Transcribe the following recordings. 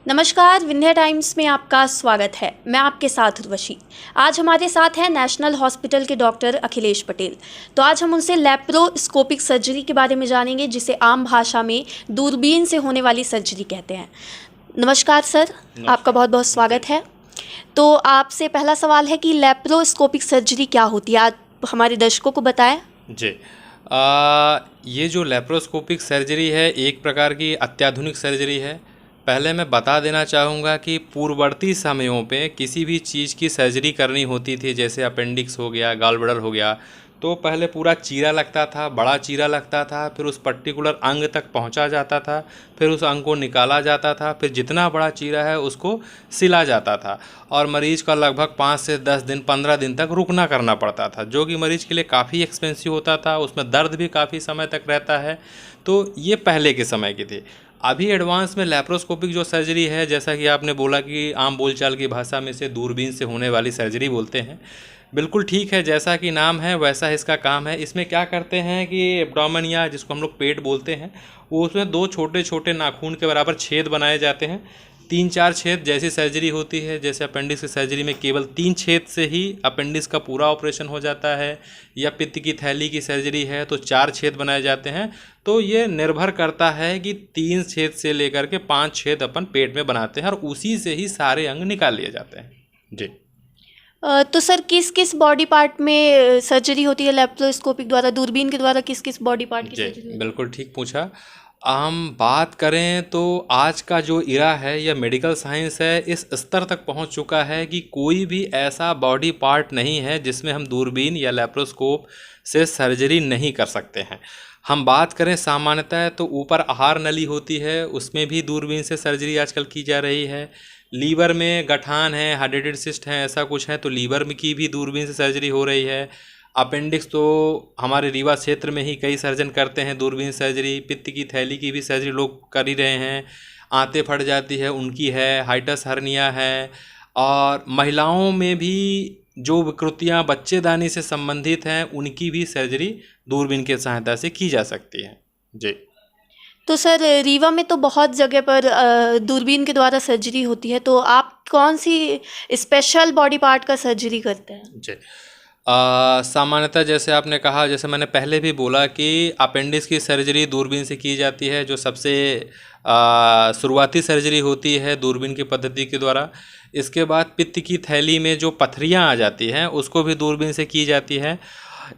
नमस्कार, विंध्य टाइम्स में आपका स्वागत है। मैं आपके साथ उर्वशी। आज हमारे साथ हैं नेशनल हॉस्पिटल के डॉक्टर अखिलेश पटेल। तो आज हम उनसे लैप्रोस्कोपिक सर्जरी के बारे में जानेंगे, जिसे आम भाषा में दूरबीन से होने वाली सर्जरी कहते हैं। नमस्कार सर, आपका बहुत बहुत स्वागत है। तो आपसे पहला सवाल है कि लैप्रोस्कोपिक सर्जरी क्या होती है, आप हमारे दर्शकों को बताएं। जी। ये जो लैप्रोस्कोपिक सर्जरी है एक प्रकार की अत्याधुनिक सर्जरी है। पहले मैं बता देना चाहूँगा कि पूर्ववर्ती समयों पे किसी भी चीज़ की सर्जरी करनी होती थी, जैसे अपेंडिक्स हो गया, गॉल ब्लैडर हो गया, तो पहले पूरा चीरा लगता था, बड़ा चीरा लगता था, फिर उस पर्टिकुलर अंग तक पहुंचा जाता था, फिर उस अंग को निकाला जाता था, फिर जितना बड़ा चीरा है उसको सिला जाता था और मरीज का लगभग 5 से 10 दिन 15 दिन तक रुकना करना पड़ता था, जो कि मरीज के लिए काफ़ी एक्सपेंसिव होता था। उसमें दर्द भी काफ़ी समय तक रहता है। तो ये पहले के समय की थी। अभी एडवांस में लैप्रोस्कोपिक जो सर्जरी है, जैसा कि आपने बोला कि आम बोलचाल की भाषा में से दूरबीन से होने वाली सर्जरी बोलते हैं, बिल्कुल ठीक है। जैसा कि नाम है वैसा इसका काम है। इसमें क्या करते हैं कि एब्डोमेन या जिसको हम लोग पेट बोलते हैं, वो उसमें 2 छोटे छोटे नाखून के बराबर छेद बनाए जाते हैं। 3-4 छेद जैसी सर्जरी होती है, जैसे अपेंडिक्स की सर्जरी में केवल 3 छेद से ही अपेंडिक्स का पूरा ऑपरेशन हो जाता है, या पित्त की थैली की सर्जरी है तो 4 छेद बनाए जाते हैं। तो ये निर्भर करता है कि 3 छेद से लेकर के 5 छेद अपन पेट में बनाते हैं और उसी से ही सारे अंग निकाल लिए जाते हैं। जी। तो सर किस किस बॉडी पार्ट में सर्जरी होती है लैप्रोस्कोपिक द्वारा, दूरबीन के द्वारा किस किस बॉडी पार्ट की सर्जरी होती है? बिल्कुल ठीक पूछा। हम बात करें तो आज का जो इरा है या मेडिकल साइंस है, इस स्तर तक पहुंच चुका है कि कोई भी ऐसा बॉडी पार्ट नहीं है जिसमें हम दूरबीन या लैप्रोस्कोप से सर्जरी नहीं कर सकते हैं। हम बात करें सामान्यतः तो ऊपर आहार नली होती है, उसमें भी दूरबीन से सर्जरी आजकल की जा रही है। लीवर में गठान है, हाइड्रेटेड सिस्ट है, ऐसा कुछ है तो लीवर में की भी दूरबीन से सर्जरी हो रही है। अपेंडिक्स तो हमारे रीवा क्षेत्र में ही कई सर्जन करते हैं दूरबीन सर्जरी। पित्त की थैली की भी सर्जरी लोग कर ही रहे हैं। आंतें फट जाती है उनकी है, हाइटस हर्निया है, और महिलाओं में भी जो विकृतियां बच्चेदानी से संबंधित हैं उनकी भी सर्जरी दूरबीन की सहायता से की जा सकती है। जी। तो सर रीवा में तो बहुत जगह पर दूरबीन के द्वारा सर्जरी होती है, तो आप कौन सी स्पेशल बॉडी पार्ट का सर्जरी करते हैं? जी। सामान्यतः जैसे आपने कहा, जैसे मैंने पहले भी बोला कि अपेंडिक्स की सर्जरी दूरबीन से की जाती है, जो सबसे शुरुआती सर्जरी होती है दूरबीन की पद्धति के द्वारा। इसके बाद पित्त की थैली में जो पथरियाँ आ जाती हैं उसको भी दूरबीन से की जाती है।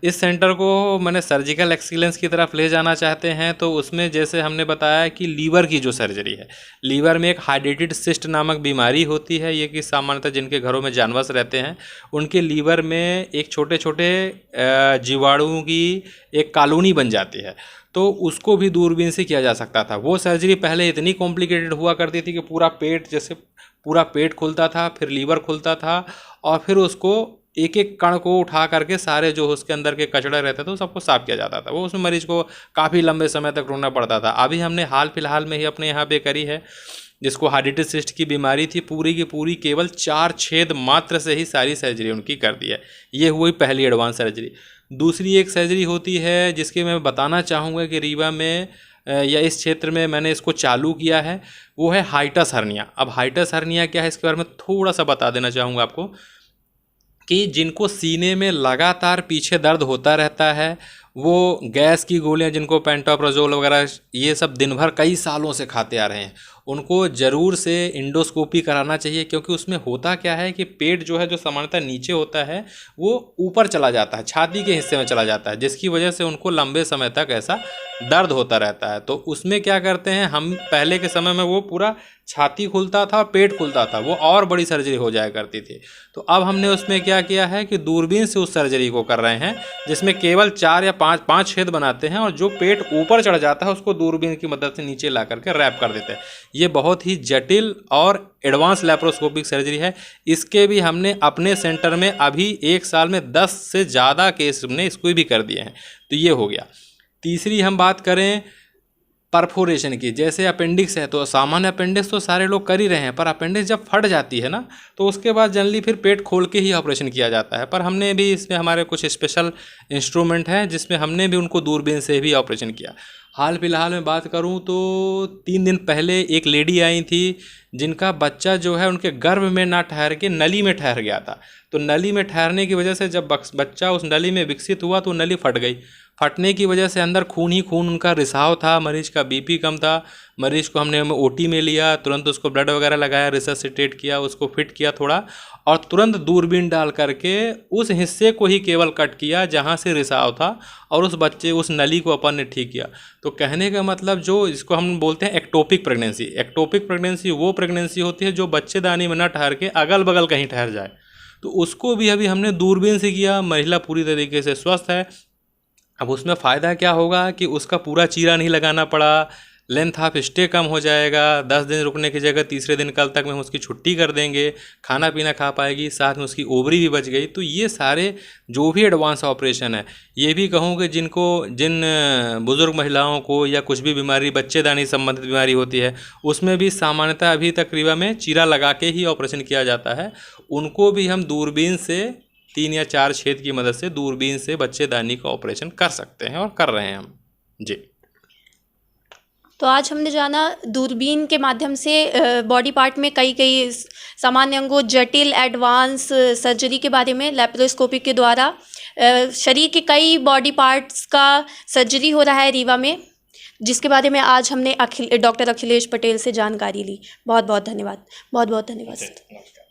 इस सेंटर को मैंने सर्जिकल एक्सीलेंस की तरफ ले जाना चाहते हैं, तो उसमें जैसे हमने बताया कि लीवर की जो सर्जरी है, लीवर में एक हाइड्रेटेड सिस्ट नामक बीमारी होती है। ये कि सामान्यतः जिनके घरों में जानवर रहते हैं उनके लीवर में एक छोटे छोटे जीवाणुओं की एक कॉलोनी बन जाती है, तो उसको भी दूरबीन से किया जा सकता था। वो सर्जरी पहले इतनी कॉम्प्लिकेटेड हुआ करती थी कि पूरा पेट, जैसे पूरा पेट खुलता था, फिर लीवर खुलता था, और फिर उसको एक एक कण को उठा करके सारे जो उसके अंदर के कचड़ा रहते थे वो सबको साफ किया जाता था। वो उसमें मरीज को काफ़ी लंबे समय तक रोना पड़ता था। अभी हमने हाल फिलहाल में ही अपने यहाँ पे करी है, जिसको हाइड्रेटेड सिस्ट की बीमारी थी, पूरी की पूरी केवल 4 छेद मात्र से ही सारी सर्जरी उनकी कर दी है। ये हुई पहली एडवांस सर्जरी। दूसरी एक सर्जरी होती है जिसकी मैं बताना चाहूँगा कि रीवा में या इस क्षेत्र में मैंने इसको चालू किया है, वो है हाइटस हर्निया। अब हाइटस हर्निया क्या है, इसके बारे में थोड़ा सा बता देना चाहूँगा आपको कि जिनको सीने में लगातार पीछे दर्द होता रहता है, वो गैस की गोलियां, जिनको पेंटोप्राजोल वगैरह ये सब दिन भर कई सालों से खाते आ रहे हैं, उनको ज़रूर से इंडोस्कोपी कराना चाहिए। क्योंकि उसमें होता क्या है कि पेट जो है, जो सामान्यतः नीचे होता है, वो ऊपर चला जाता है, छाती के हिस्से में चला जाता है, जिसकी वजह से उनको लंबे समय तक ऐसा दर्द होता रहता है। तो उसमें क्या करते हैं हम, पहले के समय में वो पूरा छाती खुलता था, पेट खुलता था, वो और बड़ी सर्जरी हो जाया करती थी। तो अब हमने उसमें क्या किया है कि दूरबीन से उस सर्जरी को कर रहे हैं, जिसमें केवल 4 या 5 छेद बनाते हैं, और जो पेट ऊपर चढ़ जाता है उसको दूरबीन की मदद से नीचे ला करके रैप कर देते हैं। ये बहुत ही जटिल और एडवांस लैप्रोस्कोपिक सर्जरी है। इसके भी हमने अपने सेंटर में अभी 1 साल में 10 से ज़्यादा केस हमने इसको भी कर दिए हैं। तो ये हो गया। तीसरी हम बात करें परफोरेशन की। जैसे अपेंडिक्स है तो सामान्य अपेंडिक्स तो सारे लोग कर ही रहे हैं, पर अपेंडिक्स जब फट जाती है ना तो उसके बाद जनरली फिर पेट खोल के ही ऑपरेशन किया जाता है। पर हमने भी इसमें हमारे कुछ स्पेशल इंस्ट्रूमेंट हैं जिसमें हमने भी उनको दूरबीन से भी ऑपरेशन किया। हाल फिलहाल में बात करूं तो 3 दिन पहले एक लेडी आई थी जिनका बच्चा जो है उनके गर्भ में ना ठहर के नली में ठहर गया था। तो नली में ठहरने की वजह से जब बच्चा उस नली में विकसित हुआ तो नली फट गई। फटने की वजह से अंदर खून ही खून, उनका रिसाव था, मरीज का बीपी कम था। मरीज को हमने ओटी में लिया, तुरंत उसको ब्लड वगैरह लगाया, रिससिटेट किया, उसको फिट किया थोड़ा, और तुरंत दूरबीन डाल करके उस हिस्से को ही केवल कट किया जहाँ से रिसाव था, और उस बच्चे उस नली को अपन ने ठीक किया। तो कहने का मतलब जो इसको हम बोलते हैं एक्टोपिक प्रेगनेंसी। एक्टोपिक प्रेगनेंसी वो प्रेगनेंसी होती है जो बच्चेदानी में न ठहर के अगल बगल कहीं ठहर जाए। तो उसको भी अभी हमने दूरबीन से किया, महिला पूरी तरीके से स्वस्थ है। अब उसमें फ़ायदा क्या होगा कि उसका पूरा चीरा नहीं लगाना पड़ा, लेंथ ऑफ स्टे कम हो जाएगा, 10 दिन रुकने की जगह तीसरे दिन कल तक में हम उसकी छुट्टी कर देंगे, खाना पीना खा पाएगी, साथ में उसकी ओवरी भी बच गई। तो ये सारे जो भी एडवांस ऑपरेशन है, ये भी कहूँ कि जिन बुज़ुर्ग महिलाओं को या कुछ भी बीमारी, बच्चेदानी संबंधित बीमारी होती है, उसमें भी सामान्यतः अभी तक रीवा में चीरा लगा के ही ऑपरेशन किया जाता है। उनको भी हम दूरबीन से 3 या 4 छेद की मदद से दूरबीन से बच्चेदानी का ऑपरेशन कर सकते हैं और कर रहे हैं हम जी। तो आज हमने जाना दूरबीन के माध्यम से बॉडी पार्ट में कई सामान्य अंगों, जटिल एडवांस सर्जरी के बारे में लैप्रोस्कोपी के द्वारा शरीर के कई बॉडी पार्ट्स का सर्जरी हो रहा है रीवा में, जिसके बारे में आज हमने डॉक्टर अखिलेश पटेल से जानकारी ली। बहुत बहुत धन्यवाद। बहुत बहुत धन्यवाद।